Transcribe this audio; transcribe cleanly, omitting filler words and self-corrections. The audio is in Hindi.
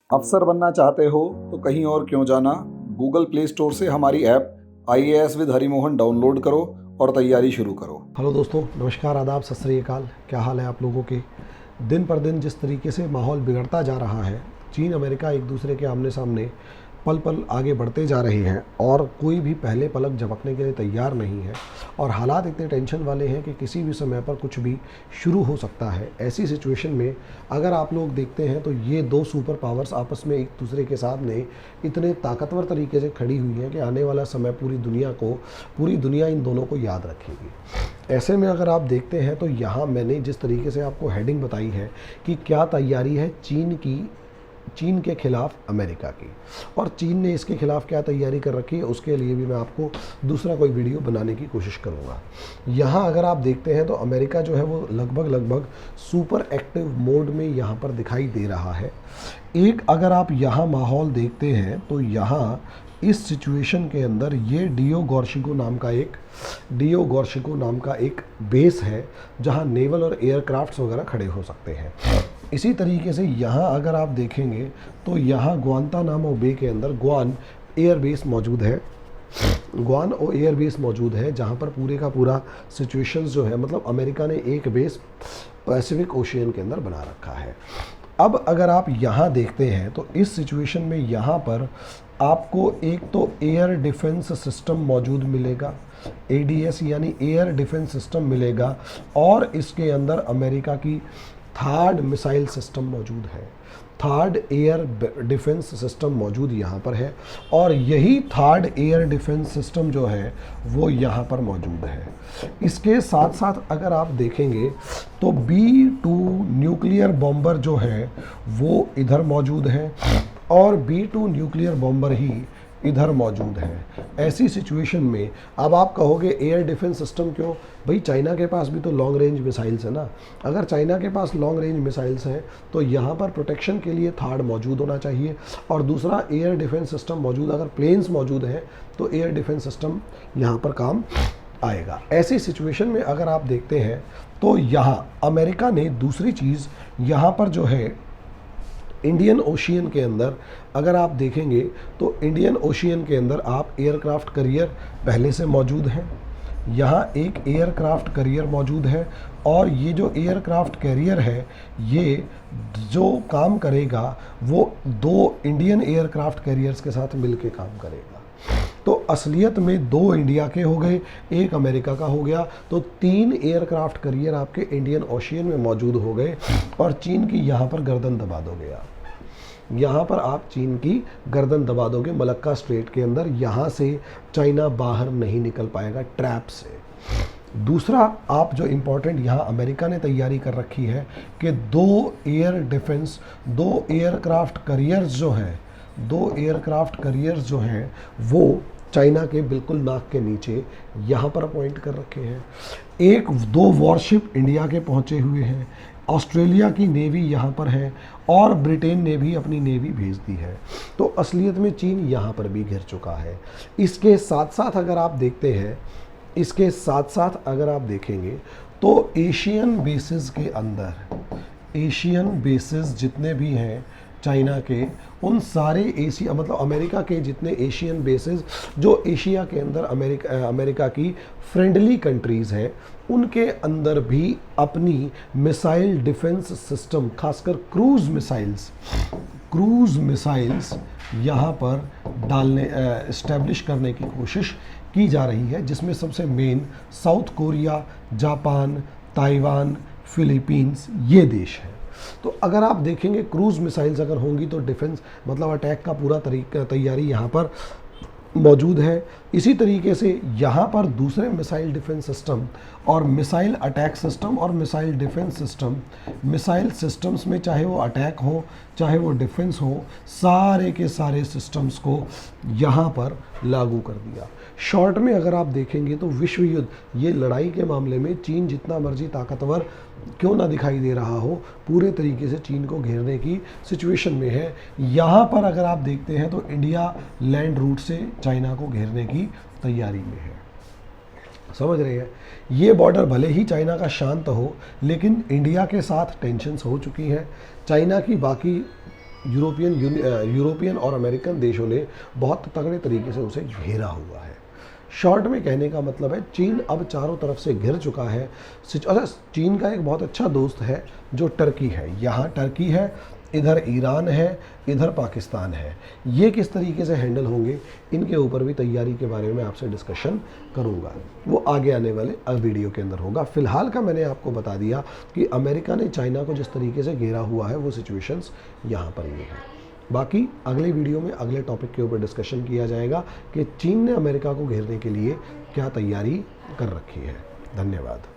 अफसर बनना चाहते हो तो कहीं और क्यों जाना। गूगल प्ले स्टोर से हमारी app IAS with Harimohan download करो और तैयारी शुरू करो। हेलो दोस्तों, नमस्कार, आदाब, सत श्री अकाल। क्या हाल है आप लोगों के। दिन पर दिन जिस तरीके से माहौल बिगड़ता जा रहा है, चीन अमेरिका एक दूसरे के आमने सामने पल पल आगे बढ़ते जा रहे हैं और कोई भी पहले पलक झपकने के लिए तैयार नहीं है और हालात इतने टेंशन वाले हैं कि किसी भी समय पर कुछ भी शुरू हो सकता है। ऐसी सिचुएशन में अगर आप लोग देखते हैं तो ये दो सुपर पावर्स आपस में एक दूसरे के सामने इतने ताकतवर तरीके से खड़ी हुई हैं कि आने वाला समय पूरी दुनिया इन दोनों को याद रखेगी। ऐसे में अगर आप देखते हैं तो यहाँ मैंने जिस तरीके से आपको हेडिंग बताई है कि क्या तैयारी है चीन के खिलाफ अमेरिका की, और चीन ने इसके खिलाफ क्या तैयारी कर रखी है, उसके लिए भी मैं आपको दूसरा कोई वीडियो बनाने की कोशिश करूँगा। यहाँ अगर आप देखते हैं तो अमेरिका जो है वो लगभग सुपर एक्टिव मोड में यहाँ पर दिखाई दे रहा है। एक अगर आप यहाँ माहौल देखते हैं तो यहाँ इस सिचुएशन के अंदर ये डियो गॉर्शिको नाम का एक बेस है जहाँ नेवल और एयरक्राफ्ट्स वगैरह खड़े हो सकते हैं। इसी तरीके से यहाँ अगर आप देखेंगे तो यहाँ ग्वांतानामो बे के अंदर ग्वान एयरबेस मौजूद है जहाँ पर पूरे का पूरा सिचुएशंस जो है, मतलब अमेरिका ने एक बेस पैसिफिक ओशियन के अंदर बना रखा है। अब अगर आप यहाँ देखते हैं तो इस सिचुएशन में यहाँ पर आपको एक तो एयर डिफेंस सिस्टम मौजूद मिलेगा, ADS यानी एयर डिफेंस सिस्टम मिलेगा, और इसके अंदर अमेरिका की थर्ड मिसाइल सिस्टम मौजूद है, थर्ड एयर डिफेंस सिस्टम मौजूद यहाँ पर है, और यही थर्ड एयर डिफेंस सिस्टम जो है वो यहाँ पर मौजूद है। इसके साथ साथ अगर आप देखेंगे तो B-2 न्यूक्लियर बॉम्बर जो है वो इधर मौजूद है और B-2 न्यूक्लियर बॉम्बर ही इधर मौजूद है। ऐसी सिचुएशन में अब आप कहोगे एयर डिफेंस सिस्टम क्यों भाई, चाइना के पास भी तो लॉन्ग रेंज मिसाइल्स है ना। अगर चाइना के पास लॉन्ग रेंज मिसाइल्स हैं तो यहाँ पर प्रोटेक्शन के लिए थर्ड मौजूद होना चाहिए, और दूसरा एयर डिफेंस सिस्टम मौजूद, अगर प्लेन्स मौजूद हैं तो एयर डिफेंस सिस्टम यहाँ पर काम आएगा। ऐसी सिचुएशन में अगर आप देखते हैं तो यहाँ अमेरिका ने दूसरी चीज़ यहाँ पर जो है इंडियन ओशियन के अंदर अगर आप देखेंगे तो इंडियन ओशियन के अंदर आप एयरक्राफ्ट करियर पहले से मौजूद हैं। यहाँ एक एयरक्राफ्ट करियर मौजूद है, और ये जो एयरक्राफ्ट कैरियर है ये जो काम करेगा वो दो इंडियन एयरक्राफ्ट कैरियर्स के साथ मिलके काम करेगा। तो असलियत में दो इंडिया के हो गए, एक अमेरिका का हो गया, तो 3 एयरक्राफ्ट करियर आपके इंडियन ओशियन में मौजूद हो गए, और चीन की यहाँ पर गर्दन दबा दोगे आप। यहाँ पर आप चीन की गर्दन दबा दोगे मलक्का स्ट्रेट के अंदर, यहाँ से चाइना बाहर नहीं निकल पाएगा ट्रैप से। दूसरा आप जो इम्पोर्टेंट यहाँ अमेरिका ने तैयारी कर रखी है कि दो एयरक्राफ्ट करियर्स जो हैं वो चाइना के बिल्कुल नाक के नीचे यहाँ पर अपॉइंट कर रखे हैं। दो वॉरशिप इंडिया के पहुँचे हुए हैं, ऑस्ट्रेलिया की नेवी यहाँ पर है, और ब्रिटेन ने भी अपनी नेवी भेज दी है। तो असलियत में चीन यहाँ पर भी घिर चुका है। इसके साथ साथ अगर आप देखेंगे तो एशियन बेसिस जितने भी हैं चाइना के, उन सारे अमेरिका के जितने एशियन बेसिस जो एशिया के अंदर अमेरिका की फ्रेंडली कंट्रीज़ हैं, उनके अंदर भी अपनी मिसाइल डिफेंस सिस्टम, खासकर क्रूज़ मिसाइल्स यहाँ पर इस्टेब्लिश करने की कोशिश की जा रही है, जिसमें सबसे main south Korea, Japan, Taiwan, Philippines ये देश हैं। तो अगर आप देखेंगे क्रूज़ मिसाइल्स अगर होंगी तो डिफेंस अटैक का पूरा तैयारी यहाँ पर मौजूद है। इसी तरीके से यहाँ पर दूसरे मिसाइल डिफेंस सिस्टम और मिसाइल अटैक सिस्टम और missile defence system, missile systems में चाहे वो अटैक हो चाहे वो डिफेंस हो, सारे के सारे सिस्टम्स को यहाँ पर लागू कर दिया। शॉर्ट में अगर आप देखेंगे तो विश्व युद्ध, ये लड़ाई के मामले में चीन जितना मर्जी ताकतवर क्यों ना दिखाई दे रहा हो, पूरे तरीके से चीन को घेरने की सिचुएशन में है। यहाँ पर अगर आप देखते हैं तो इंडिया लैंड रूट से चाइना को घेरने की तैयारी में है। समझ रहे हैं, ये बॉर्डर भले ही चाइना का शांत हो, लेकिन इंडिया के साथ टेंशन्स हो चुकी हैं। चाइना की बाकी यूरोपियन और अमेरिकन देशों ने बहुत तगड़े तरीके से उसे घेरा हुआ है। शॉर्ट में कहने का मतलब है चीन अब चारों तरफ से घिर चुका है। अच्छा, चीन का एक बहुत अच्छा दोस्त है जो टर्की है। यहाँ टर्की है, इधर ईरान है, इधर पाकिस्तान है। ये किस तरीके से हैंडल होंगे, इनके ऊपर भी तैयारी के बारे में आपसे डिस्कशन करूँगा। वो आगे आने वाले वीडियो के अंदर होगा। फिलहाल का मैंने आपको बता दिया कि अमेरिका ने चाइना को जिस तरीके से घेरा हुआ है वो सिचुएशंस यहाँ पर ये है। बाकी अगले वीडियो में अगले टॉपिक के ऊपर डिस्कशन किया जाएगा कि चीन ने अमेरिका को घेरने के लिए क्या तैयारी कर रखी है। धन्यवाद।